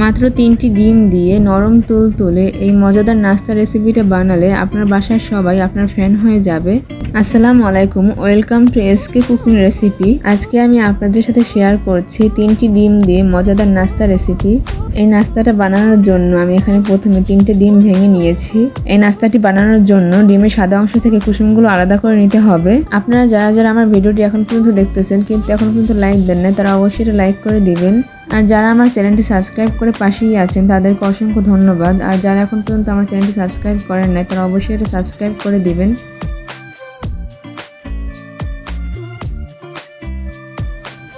মাত্র 3টি ডিম দিয়ে নরম তুলতুলে এই মজাদার নাস্তা রেসিপিটা বানালে আপনার বাসার সবাই আপনার ফ্যান হয়ে যাবে। আসসালামু আলাইকুম, welcome to SK cooking recipe. আজকে আমি আপনাদের সাথে শেয়ার করছি 3টি ডিম দিয়ে মজাদার নাস্তা রেসিপি। এই নাস্তাটা বানানোর জন্য আমি এখানে প্রথমে 3টে ডিম ভেঙে নিয়েছি। এই নাস্তাটি বানানোর জন্য ডিমের সাদা অংশ থেকে কুসুমগুলো আলাদা করে নিতে হবে। আপনারা যারা যারা আমার ভিডিওটি এখন পর্যন্ত দেখতেছেন কিন্তু এখন পর্যন্ত লাইক দেন না, তারা অবশ্যই এটা লাইক করে দিবেন। আর যারা আমার চ্যানেলটি সাবস্ক্রাইব করে পাশেই আছেন তাদেরকে অসংখ্য ধন্যবাদ। আর যারা এখন পর্যন্ত আমার চ্যানেলটি সাবস্ক্রাইব করেন নাই তারা অবশ্যই এটা সাবস্ক্রাইব করে দিবেন।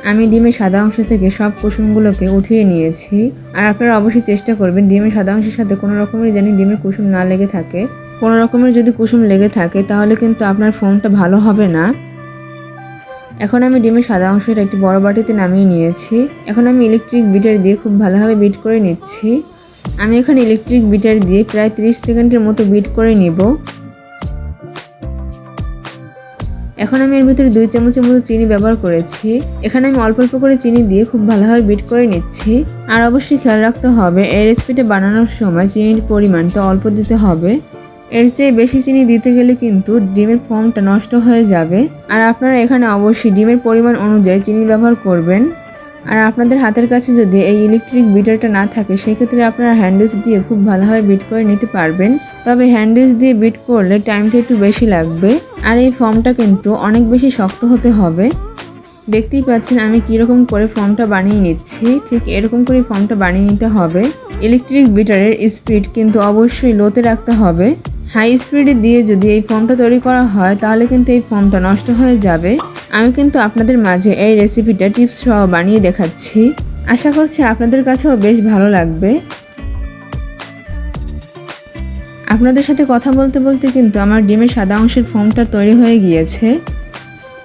আমি ডিমের সাদা অংশ থেকে সব কুসুমগুলোকে উঠিয়ে নিয়েছি। আর আপনারা অবশ্যই চেষ্টা করবেন ডিমের সাদা অংশের সাথে কোনো রকমের যেন ডিমের কুসুম না লেগে থাকে। কোনো রকমের যদি কুসুম লেগে থাকে তাহলে কিন্তু আপনার ফোমটা ভালো হবে না। এখন আমি ডিমের সাদা অংশটা একটি বড় বাটিতে নামিয়ে নিয়েছি। এখন আমি ইলেকট্রিক বিটার দিয়ে খুব ভালোভাবে বিট করে নিচ্ছি। আমি এখানে ইলেকট্রিক বিটার দিয়ে প্রায় 30 সেকেন্ডের মতো বিট করে নিব। এখন আমি এর ভিতরে 2 চামচের মতো চিনি ব্যবহার করেছি। এখানে আমি অল্প অল্প করে চিনি দিয়ে খুব ভালোভাবে বিট করে নিচ্ছি। আর অবশ্যই খেয়াল রাখতে হবে এই রেসিপিটা বানানোর সময় চিনির পরিমাণটা অল্প দিতে হবে। এর চেয়ে বেশি চিনি দিতে গেলে কিন্তু ডিমের ফর্মটা নষ্ট হয়ে যাবে। আর আপনারা এখানে অবশ্যই ডিমের পরিমাণ অনুযায়ী চিনি ব্যবহার করবেন। আর আপনাদের হাতের কাছে যদি এই ইলেকট্রিক বিটারটা না থাকে সেক্ষেত্রে আপনারা হ্যান্ড উইচ দিয়ে খুব ভালোভাবে বিট করে নিতে পারবেন। তবে হ্যান্ড উইচ দিয়ে বিট করলে টাইমটা একটু বেশি লাগবে। আর এই ফর্মটা কিন্তু অনেক বেশি শক্ত হতে হবে। দেখতেই পাচ্ছেন আমি কীরকম করে ফর্মটা বানিয়ে নিচ্ছি, ঠিক এরকম করে ফর্মটা বানিয়ে নিতে হবে। ইলেকট্রিক বিটারের স্পিড কিন্তু অবশ্যই লোতে রাখতে হবে। হাই স্পিডে দিয়ে যদি এই ফর্মটা তৈরি করা হয় তাহলে কিন্তু এই ফর্মটা নষ্ট হয়ে যাবে। আমি কিন্তু আপনাদের মাঝে এই রেসিপিটা টিপস সহ বানিয়ে দেখাচ্ছি। আশা করছি আপনাদের কাছেও বেশ ভালো লাগবে। আপনাদের সাথে কথা বলতে বলতে কিন্তু আমার ডিমের সাদা অংশের ফর্মটা তৈরি হয়ে গিয়েছে।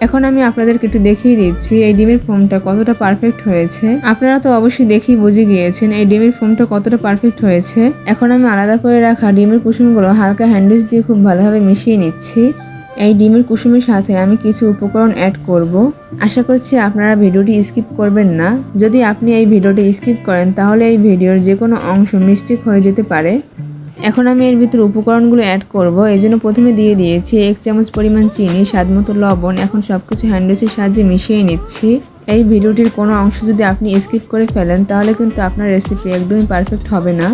এখন আমি আপনাদেরকে একটু দেখিয়ে দিচ্ছি এই ডিমের ফর্মটা কতটা পারফেক্ট হয়েছে। আপনারা তো অবশ্যই দেখেই বুঝে গিয়েছেন এই ডিমের ফর্মটা কতটা পারফেক্ট হয়েছে। এখন আমি আলাদা করে রাখা ডিমের কুসুমগুলো হালকা হ্যান্ডউইচ দিয়ে খুব ভালোভাবে মিশিয়ে নিচ্ছি। এই ডিমের কুসুমের সাথে আমি কিছু উপকরণ অ্যাড করব। আশা করছি আপনারা ভিডিওটি স্কিপ করবেন না। যদি আপনি এই ভিডিওটি স্কিপ করেন তাহলে এই ভিডিওর যে কোনো অংশ মিস্টেক হয়ে যেতে পারে। এখন আমি এর ভিতরে উপকরণগুলো অ্যাড করব। এই জন্য প্রথমে দিয়ে দিয়েছি 1 চামচ পরিমাণ চিনি, স্বাদমতো লবণ। এখন সব কিছু হ্যান্ডউইচের সাহায্যে মিশিয়ে নিচ্ছি। এই ভিডিওটির কোনো অংশ যদি আপনি স্কিপ করে ফেলেন তাহলে কিন্তু আপনার রেসিপি একদমই পারফেক্ট হবে না।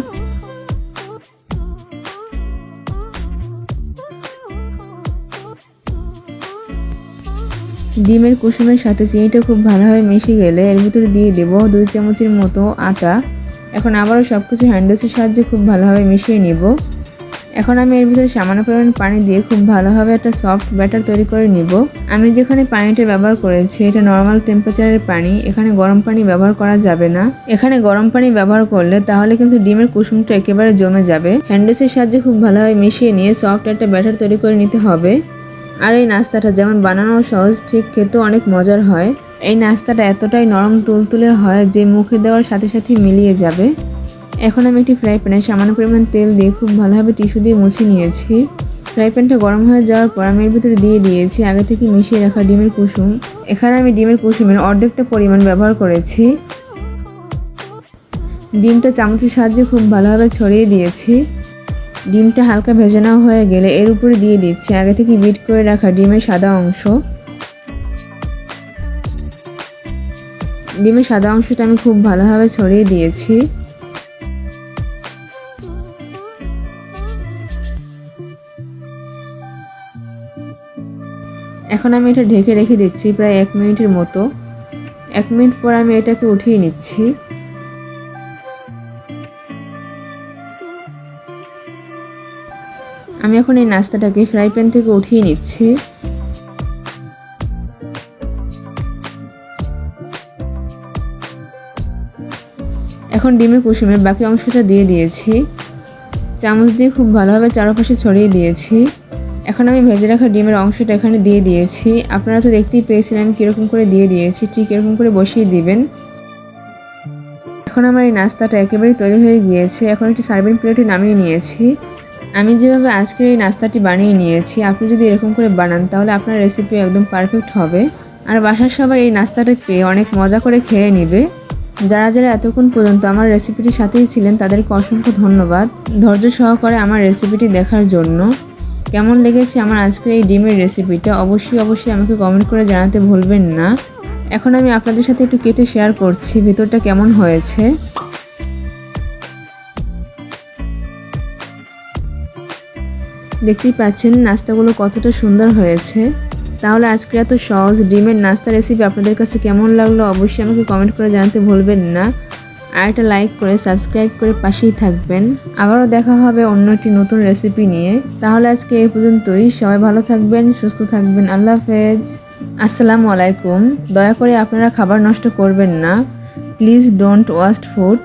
ডিমের কুসুমের সাথে চিনিটা খুব ভালোভাবে মিশে গেলে এর ভিতরে দিয়ে দেব 2 চামচের মতো আটা। এখন আবারও সব কিছু হ্যান্ডউইচের সাহায্যে খুব ভালোভাবে মিশিয়ে নিব। এখন আমি এর ভিতরে সামান্য পরিমাণ পানি দিয়ে খুব ভালোভাবে একটা সফট ব্যাটার তৈরি করে নিব। আমি যেখানে পানিটা ব্যবহার করেছি এটা নর্মাল টেম্পারেচারের পানি, এখানে গরম পানি ব্যবহার করা যাবে না। এখানে গরম পানি ব্যবহার করলে তাহলে কিন্তু ডিমের কুসুমটা একেবারে জমে যাবে। হ্যান্ডউইচের সাহায্যে খুব ভালোভাবে মিশিয়ে নিয়ে সফট একটা ব্যাটার তৈরি করে নিতে হবে। আর এই নাস্তাটা যেমন বানানো সহজ ঠিক খেতেও অনেক মজার হয়। এই নাস্তাটা এতটাই নরম তুলতুলে হয় যে মুখে দেওয়ার সাথে সাথে মিলিয়ে যাবে। এখন আমি একটি ফ্রাই প্যানে সামান্য পরিমাণ তেল দিয়ে খুব ভালোভাবে টিস্যু দিয়ে মুছে নিয়েছি। ফ্রাই প্যানটা গরম হয়ে যাওয়ার পর আমি এর ভিতরে দিয়ে দিয়েছি আগে থেকে মিশিয়ে রাখা ডিমের কুসুম। এখানে আমি ডিমের কুসুমের অর্ধেকটা পরিমাণ ব্যবহার করেছি। ডিমটা চামচের সাহায্যে খুব ভালোভাবে ছড়িয়ে দিয়েছি। ডিমটা হালকা ভেজে নেওয়া হয়ে গেলে এর উপরে দিয়ে দিচ্ছি আগে থেকে বিট করে রাখা ডিমের সাদা অংশ। ডিমের সাদা অংশটা আমি খুব ভালোভাবে ছড়িয়ে দিয়েছি। এখন আমি এটা ঢেকে রেখে দিচ্ছি প্রায় 1 মিনিটের মতো। 1 মিনিট পর আমি এটাকে উঠিয়ে নিচ্ছি। আমি এখন এই নাস্তাটাকে ফ্রাই প্যান থেকে উঠিয়ে নিচ্ছি। এখন ডিমের কুসুমের বাকি অংশটা দিয়ে দিয়েছি। চামচ দিয়ে খুব ভালোভাবে চারপাশে ছড়িয়ে দিয়েছি। এখন আমি ভেজে রাখা ডিমের অংশটা এখানে দিয়ে দিয়েছি। আপনারা তো দেখতেই পেয়েছিলেন আমি কীরকম করে দিয়ে দিয়েছি, ঠিক এরকম করে বসিয়ে দিবেন। এখন আমার এই নাস্তাটা একেবারেই তৈরি হয়ে গিয়েছে। এখন একটি সার্ভিং প্লেটে নামিয়ে নিয়েছি। আমি যেভাবে আজকের এই নাস্তাটি বানিয়ে নিয়েছি আপনি যদি এরকম করে বানান তাহলে আপনার রেসিপি একদম পারফেক্ট হবে। আর বাসার সবাই এই নাস্তাটা পেয়ে অনেক মজা করে খেয়ে নেবে। যারা যারা এতক্ষণ পর্যন্ত আমার রেসিপিটির সাথেই ছিলেন তাদেরকে অসংখ্য ধন্যবাদ ধৈর্য সহকারে আমার রেসিপিটি দেখার জন্য। কেমন লেগেছে আমার আজকের এই ডিমের রেসিপিটা অবশ্যই আমাকে কমেন্ট করে জানাতে ভুলবেন না। এখন আমি আপনাদের সাথে একটু কেটে শেয়ার করছি ভেতরটা কেমন হয়েছে। দেখতেই পাচ্ছেন নাস্তাগুলো কতটা সুন্দর হয়েছে। তাহলে আজকে এত সহজ ডিমের নাস্তা রেসিপি আপনাদের কাছে কেমন লাগলো অবশ্যই আমাকে কমেন্ট করে জানাতে ভুলবেন না। আর একটা লাইক করে সাবস্ক্রাইব করে পাশেই থাকবেন। আবারও দেখা হবে অন্য একটি নতুন রেসিপি নিয়ে। তাহলে আজকে এই পর্যন্তই। সবাই ভালো থাকবেন, সুস্থ থাকবেন। আল্লাহ হাফেজ। আসসালামু আলাইকুম। দয়া করে আপনারা খাবার নষ্ট করবেন না। Please don't waste food.